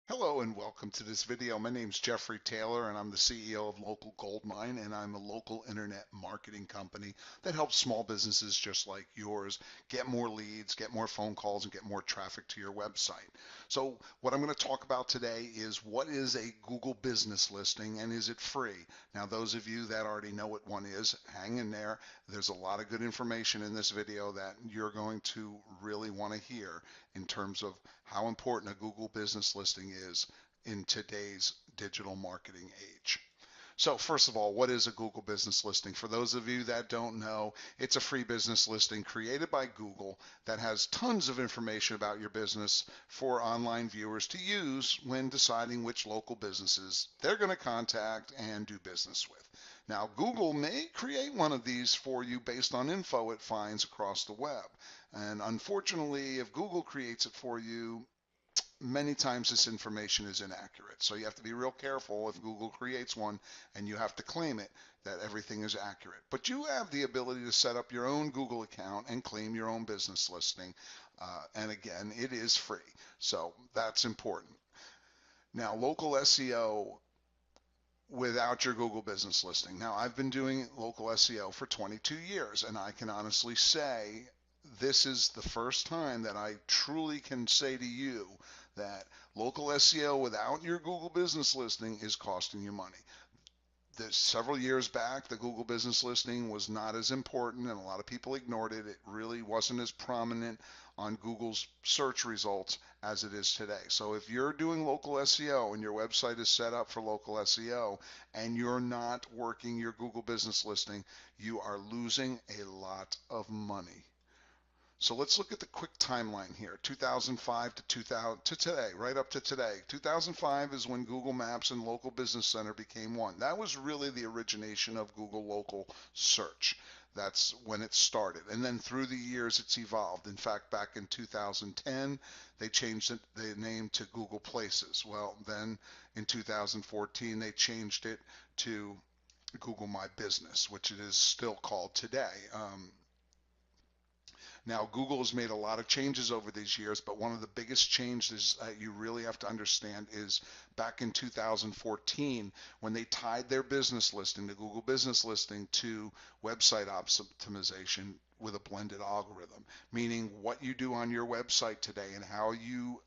Hello and welcome to this video. My name is Jeffrey Taylor and I'm the CEO of Local GoldMine, and I'm a local internet marketing company that helps small businesses just like yours get more leads, get more phone calls, and get more traffic to your website. So what I'm going to talk about today is what is a Google business listing and is it free? Now those of you that already know what one is, hang in there. There's a lot of good information in this video that you're going to really want to hear in terms of how important a Google business listing is in today's digital marketing age. So first of all, what is a Google business listing? For those of you that don't know, it's a free business listing created by Google that has tons of information about your business for online viewers to use when deciding which local businesses they're going to contact and do business with. Now, Google may create one of these for you based on info it finds across the web. And unfortunately, if Google creates it for you, many times this information is inaccurate. So you have to be real careful if Google creates one and you have to claim it that everything is accurate. But you have the ability to set up your own Google account and claim your own business listing. And again, it is free. So that's important. Now, local SEO without your Google business listing. Now, I've been doing local SEO for 22 years, and I can honestly say this is the first time that I truly can say to you that local SEO without your Google business listing is costing you money. Several years back, the Google business listing was not as important and a lot of people ignored it. It really wasn't as prominent on Google's search results as it is today. So if you're doing local SEO and your website is set up for local SEO and you're not working your Google business listing, you are losing a lot of money. So let's look at the quick timeline here. 2005 to 2000 to today, right up to today. 2005 is when Google Maps and Local Business Center became one. That was really the origination of Google Local Search. That's when it started. And then through the years, it's evolved. In fact, back in 2010, they changed the name to Google Places. Well, then in 2014, they changed it to Google My Business, which it is still called today. Now, Google has made a lot of changes over these years, but one of the biggest changes that you really have to understand is back in 2014 when they tied their business listing, the Google business listing, to website optimization with a blended algorithm, meaning what you do on your website today and how you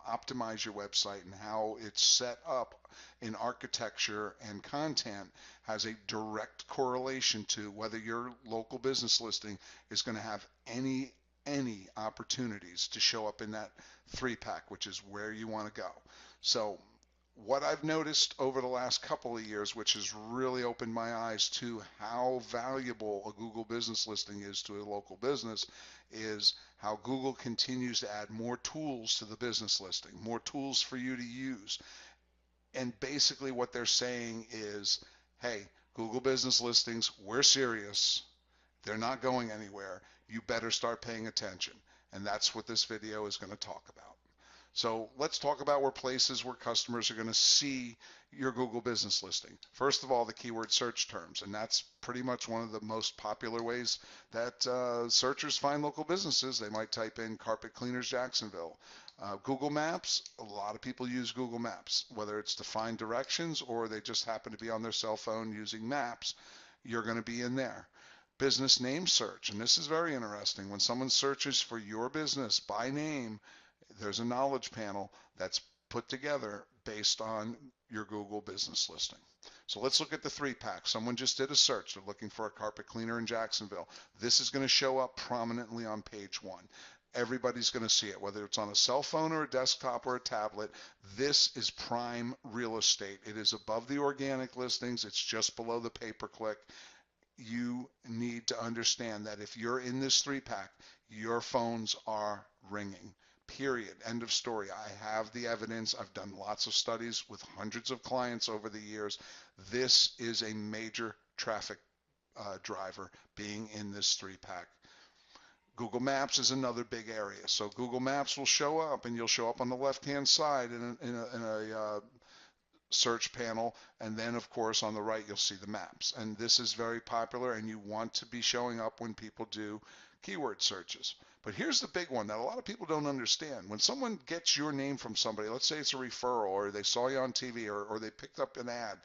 optimize your website and how it's set up in architecture and content has a direct correlation to whether your local business listing is going to have any opportunities to show up in that three pack, which is where you want to go. So what I've noticed over the last couple of years, which has really opened my eyes to how valuable a Google business listing is to a local business, is how Google continues to add more tools to the business listing, more tools for you to use. And basically what they're saying is, hey, Google business listings, we're serious. They're not going anywhere. You better start paying attention. And that's what this video is going to talk about. So let's talk about places where customers are going to see your Google business listing. First of all, the keyword search terms, and that's pretty much one of the most popular ways that searchers find local businesses. They might type in carpet cleaners Jacksonville. Google Maps, a lot of people use Google Maps, whether it's to find directions or they just happen to be on their cell phone using maps. You're going to be in there. Business name search, and this is very interesting. When someone searches for your business by name, there's a knowledge panel that's put together based on your Google business listing. So let's look at the three pack. Someone just did a search. They're looking for a carpet cleaner in Jacksonville. This is going to show up prominently on page one. Everybody's going to see it, whether it's on a cell phone or a desktop or a tablet. This is prime real estate. It is above the organic listings. It's just below the pay-per-click. You need to understand that if you're in this three pack, your phones are ringing. Period. End of story. I have the evidence. I've done lots of studies with hundreds of clients over the years. This is a major traffic driver being in this three pack. Google Maps is another big area. So Google Maps will show up and you'll show up on the left hand side in a search panel, and then of course on the right you'll see the maps. And this is very popular and you want to be showing up when people do keyword searches. But here's the big one that a lot of people don't understand. When someone gets your name from somebody, let's say it's a referral, or they saw you on TV, or they picked up an ad,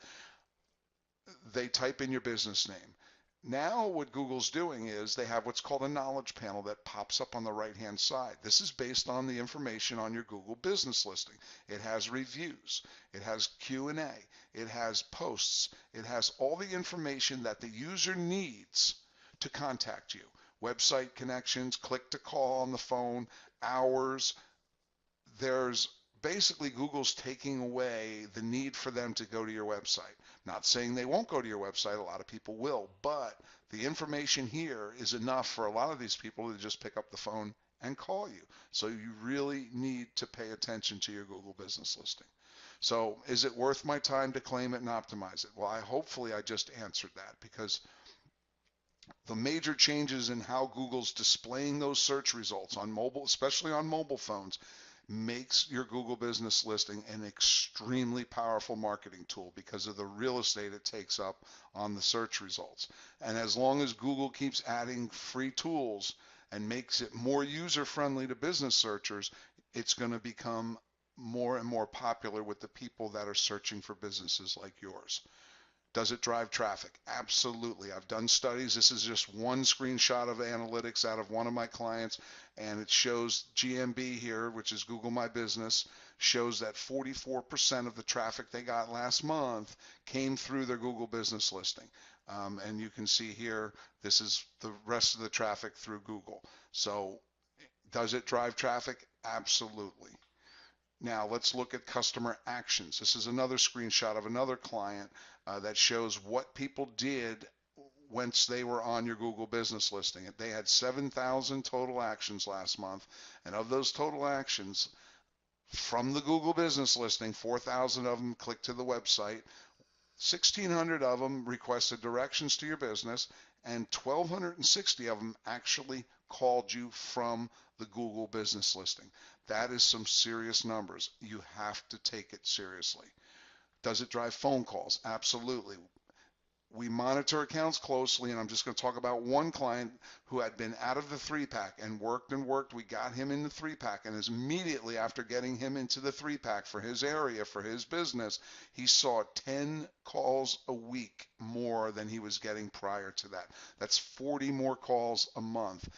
they type in your business name. Now what Google's doing is they have what's called a knowledge panel that pops up on the right-hand side. This is based on the information on your Google business listing. It has reviews, it has Q&A, it has posts, it has all the information that the user needs to contact you. Website connections, click to call on the phone, hours. There's basically Google's taking away the need for them to go to your website. Not saying they won't go to your website, a lot of people will, but the information here is enough for a lot of these people to just pick up the phone and call you. So you really need to pay attention to your Google business listing. So is it worth my time to claim it and optimize it? Well, hopefully I just answered that, because the major changes in how Google's displaying those search results on mobile, especially on mobile phones, makes your Google business listing an extremely powerful marketing tool because of the real estate it takes up on the search results. And as long as Google keeps adding free tools and makes it more user-friendly to business searchers, it's going to become more and more popular with the people that are searching for businesses like yours. Does it drive traffic? Absolutely. I've done studies. This is just one screenshot of analytics out of one of my clients, and it shows GMB here, which is Google My Business, shows that 44% of the traffic they got last month came through their Google business listing. And you can see here, this is the rest of the traffic through Google. So does it drive traffic? Absolutely. Now let's look at customer actions. This is another screenshot of another client that shows what people did once they were on your Google business listing. They had 7,000 total actions last month, and of those total actions from the Google business listing, 4,000 of them clicked to the website, 1,600 of them requested directions to your business, and 1,260 of them actually called you from the Google business listing. That is some serious numbers. You have to take it seriously. Does it drive phone calls? Absolutely. We monitor accounts closely, and I'm just going to talk about one client who had been out of the 3-pack and worked and worked. We got him in the 3-pack, and immediately after getting him into the 3-pack for his area, for his business, he saw 10 calls a week more than he was getting prior to that. That's 40 more calls a month.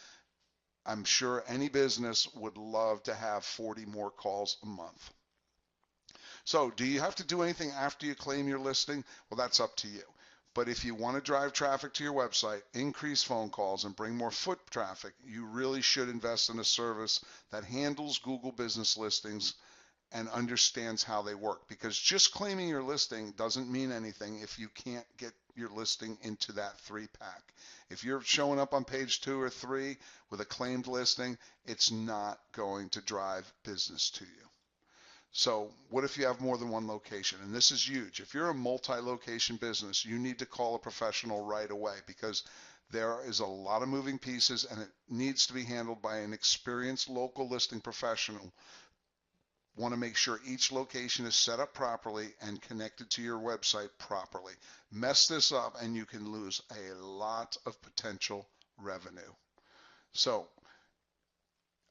I'm sure any business would love to have 40 more calls a month. So do you have to do anything after you claim your listing? Well, that's up to you. But if you want to drive traffic to your website, increase phone calls, and bring more foot traffic, you really should invest in a service that handles Google business listings and understands how they work. Because just claiming your listing doesn't mean anything if you can't get your listing into that 3-pack. If you're showing up on page 2 or 3 with a claimed listing, it's not going to drive business to you. So what if you have more than one location? And this is huge. If you're a multi-location business, you need to call a professional right away, because there is a lot of moving pieces and it needs to be handled by an experienced local listing professional. Want to make sure each location is set up properly and connected to your website properly. Mess this up and you can lose a lot of potential revenue. So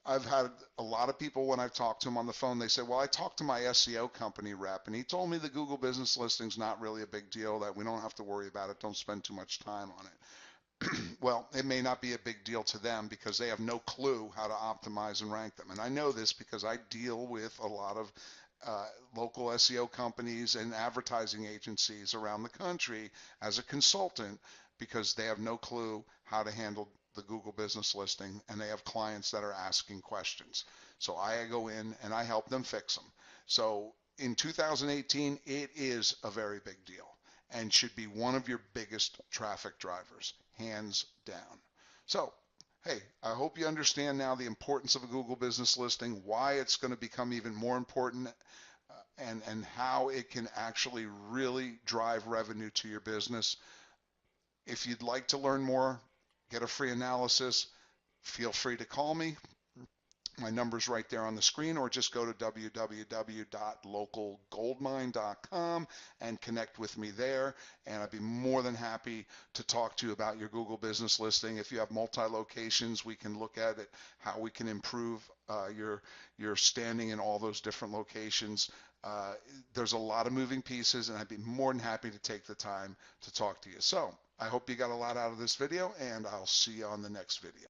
I've had a lot of people, when I've talked to them on the phone, they say, well, I talked to my SEO company rep and he told me the Google business listing's not really a big deal, that we don't have to worry about it, don't spend too much time on it. Well, it may not be a big deal to them because they have no clue how to optimize and rank them. And I know this because I deal with a lot of local SEO companies and advertising agencies around the country as a consultant, because they have no clue how to handle the Google business listing, and they have clients that are asking questions. So I go in and I help them fix them. So in 2018, it is a very big deal and should be one of your biggest traffic drivers, hands down. So, hey, I hope you understand now the importance of a Google business listing, why it's going to become even more important, and how it can actually really drive revenue to your business. If you'd like to learn more, get a free analysis, feel free to call me. My number's right there on the screen, or just go to www.localgoldmine.com and connect with me there. And I'd be more than happy to talk to you about your Google business listing. If you have multi-locations, we can look at it, how we can improve your standing in all those different locations. There's a lot of moving pieces, and I'd be more than happy to take the time to talk to you. So I hope you got a lot out of this video, and I'll see you on the next video.